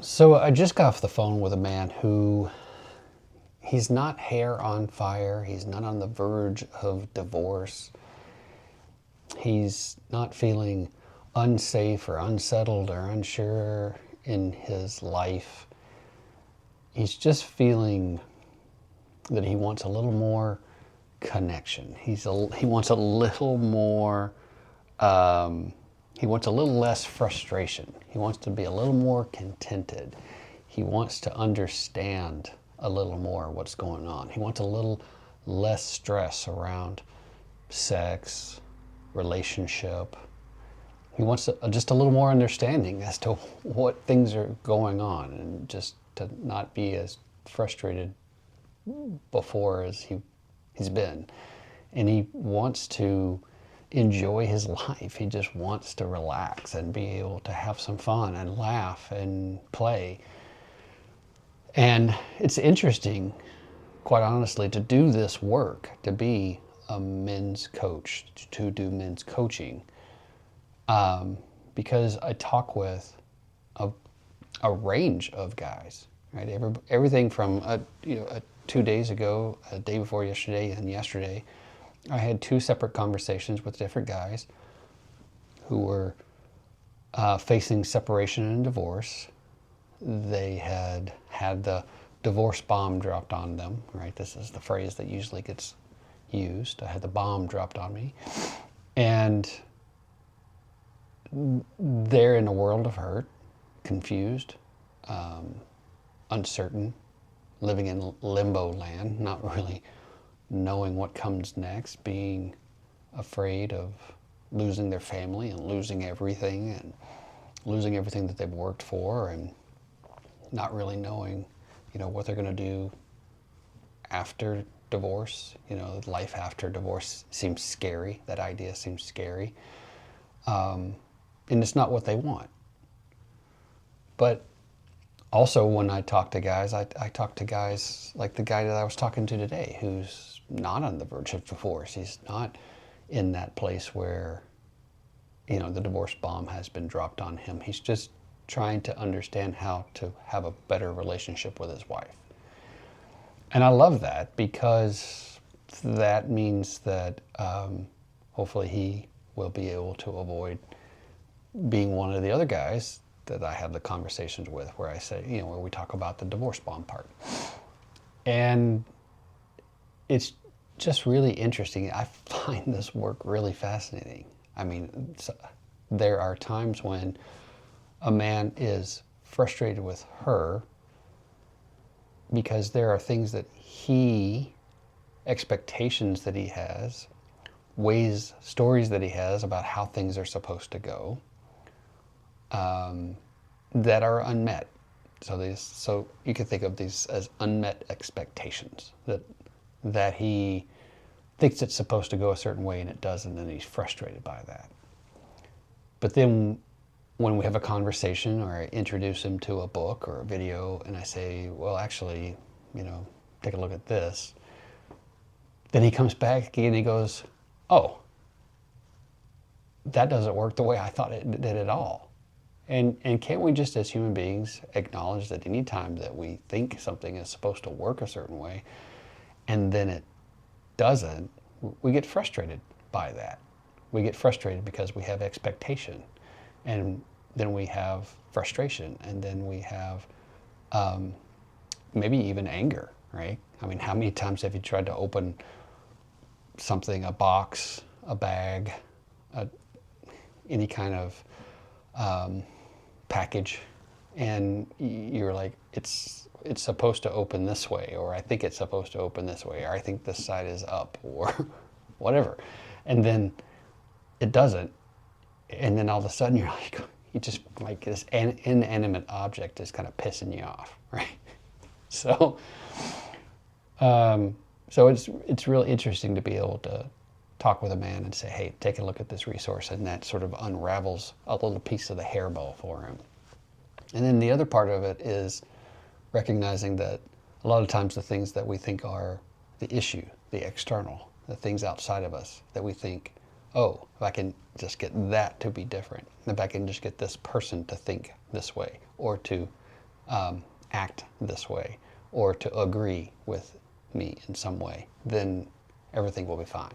So I just got off the phone with a man who he's not hair on fire. He's not on the verge of divorce. He's not feeling unsafe or unsettled or unsure in his life. He's just feeling that he wants a little more connection. He wants a little more, he wants a little less frustration. He wants to be a little more contented. He wants to understand a little more what's going on. He wants a little less stress around sex, relationship. He wants just a little more understanding as to what things are going on and just to not be as frustrated before as he's been. And he wants to enjoy his life. He just wants to relax and be able to have some fun and laugh and play. And it's interesting, quite honestly, to do this work, to be a men's coach, to do men's coaching, because I talk with a range of guys, right? Everything from 2 days ago, a day before yesterday, and yesterday, I had two separate conversations with different guys who were facing separation and divorce. They had the divorce bomb dropped on them, right? This is the phrase that usually gets used. I had the bomb dropped on me. And they're in a world of hurt, confused, uncertain, living in limbo land, not really knowing what comes next, being afraid of losing their family and losing everything that they've worked for, and not really knowing, what they're going to do after divorce. Life after divorce seems scary. That idea seems scary. And it's not what they want. But also when I talk to guys, I talk to guys like the guy that I was talking to today, who's not on the verge of divorce. He's not in that place where, the divorce bomb has been dropped on him. He's just trying to understand how to have a better relationship with his wife. And I love that, because that means that hopefully he will be able to avoid being one of the other guys that I have the conversations with, where I say, where we talk about the divorce bomb part. And it's just really interesting. I find this work really fascinating. I mean, there are times when a man is frustrated with her because there are things that expectations that he has, stories that he has about how things are supposed to go, that are unmet. So you can think of these as unmet expectations, that he thinks it's supposed to go a certain way and it doesn't, and he's frustrated by that. But then when we have a conversation, or I introduce him to a book or a video, and I say, well, actually, take a look at this, then he comes back again and he goes, oh, that doesn't work the way I thought it did at all. And can't we just, as human beings, acknowledge that any time that we think something is supposed to work a certain way and then it doesn't, we get frustrated by that. We get frustrated because we have expectation, and then we have frustration, and then we have maybe even anger, right? I mean, how many times have you tried to open something, a box, a bag, any kind of package, and you're like, it's supposed to open this way, or I think it's supposed to open this way, or I think this side is up, or whatever. And then it doesn't. And then all of a sudden you just like this inanimate object is kind of pissing you off, right? So it's really interesting to be able to talk with a man and say, hey, take a look at this resource, and that sort of unravels a little piece of the hairball for him. And then the other part of it is recognizing that a lot of times the things that we think are the issue, the external, the things outside of us that we think, oh, if I can just get that to be different, if I can just get this person to think this way, or to act this way or to agree with me in some way, then everything will be fine.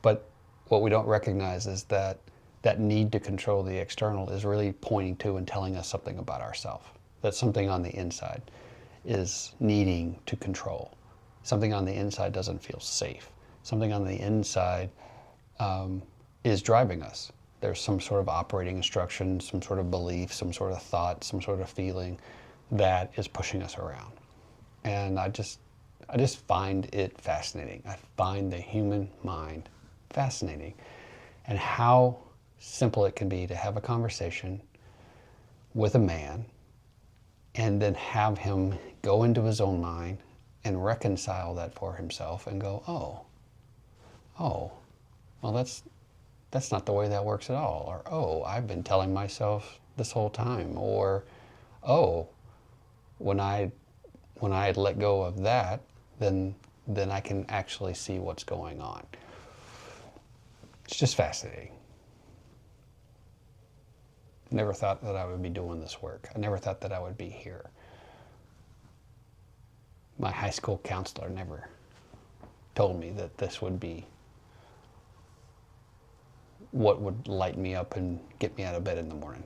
But what we don't recognize is that that need to control the external is really pointing to and telling us something about ourselves. That something on the inside is needing to control. Something on the inside doesn't feel safe. Something on the inside is driving us. There's some sort of operating instruction, some sort of belief, some sort of thought, some sort of feeling that is pushing us around. And I just find it fascinating. I find the human mind fascinating, and how simple it can be to have a conversation with a man and then have him go into his own mind and reconcile that for himself and go, well, that's not the way that works at all. Or, oh, I've been telling myself this whole time. Or, oh, when I let go of that, then I can actually see what's going on. It's just fascinating. Never thought that I would be doing this work. I never thought that I would be here. My high school counselor never told me that this would be what would light me up and get me out of bed in the morning.